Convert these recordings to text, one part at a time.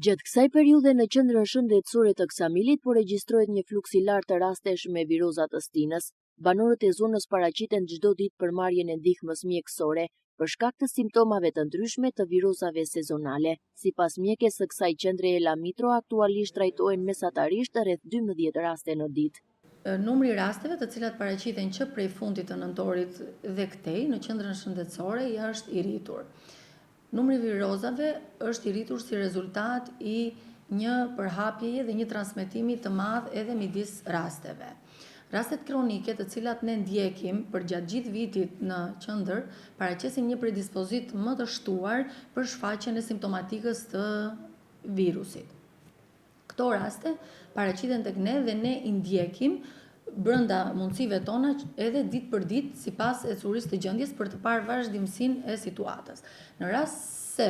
Gjatë kësaj periudhe në qendrën shëndetësore të Ksamilit po regjistrohet një fluks i lartë të rastesh me viroza të stinës. Banorët e zonës paraqiten çdo ditë për marrjen e ndihmës mjekësore për shkak të simptomave të ndryshme të virozave sezonale. Sipas mjekes së kësaj qendre Ela Mitro, aktualisht trajtohen mesatarisht rreth 12 raste në ditë. Numri i rasteve të cilat paraqiten që prej fundit të nëntorit dhe këtej në qendrën shëndetësore është i rritur. Numri i virozave është i rritur si rezultat i një përhapjeje dhe një transmetimi të madh edhe midis rasteve. Rastet kronike të cilat ne ndjekim për gjatë gjithë vitit në qendër paraqesin një predispozit më të shtuar për shfaqjen e simptomatikës të virusit. Këto raste paraqiten tek ne dhe ne i ndjekim brenda mundësive tona edhe ditë për ditë sipas ecurisë të gjendjes për të parë vazhdimsinë e situatës. Në rast se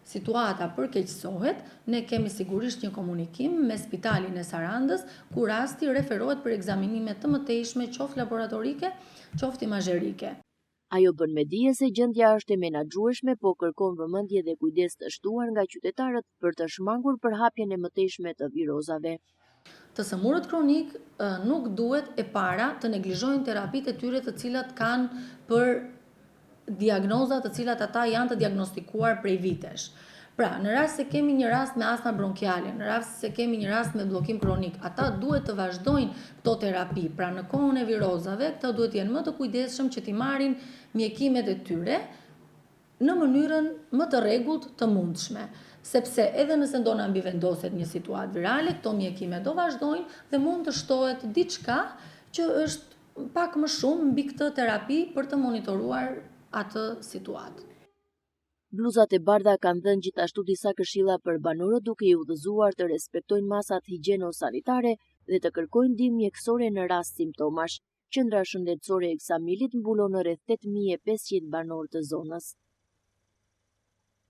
situata përkeqësohet, ne kemi sigurisht një komunikim me Spitalin e Sarandës, ku rasti referohet për ekzaminime të mëtejshme, qoftë laboratorike, qoftë imazherike. Ajo bën me dije se gjendja është e menaxhueshme, po kërkon vëmendje dhe kujdes të shtuar nga qytetarët për të shmangur përhapjen e mëtejshme të virozave. Të sëmurët kronik nuk duhet e para të neglizhojnë terapitë e tyre të cilat kanë për diagnozat të cilat ata janë të diagnostikuar prej vitesh. Pra, në rast se kemi një rast me astma bronkiale, në rast se kemi një rast me bllokim kronik, ata duhet të vazhdojnë këto terapi. Pra, në kohën e virozave, këta duhet të jenë më të kujdesshëm që t'i marrin mjekimet e tyre në mënyrën më të rregullt të mundshme, sepse edhe nëse do na mbivendoset një situatë virale, këto mjekime do vazhdojnë dhe mund të shtohet diçka që është pak më shumë mbi këtë terapi për të monitoruar atë situatë. Bluzat e bardha kanë dhënë gjithashtu disa këshilla për banorët, duke i udhëzuar të respektojnë masat higjieno-sanitare dhe të kërkojnë ndihmë mjekësore në rast simptomash. Qendra shëndetësore e Ksamilit mbulon rreth 8500 banor të zonës.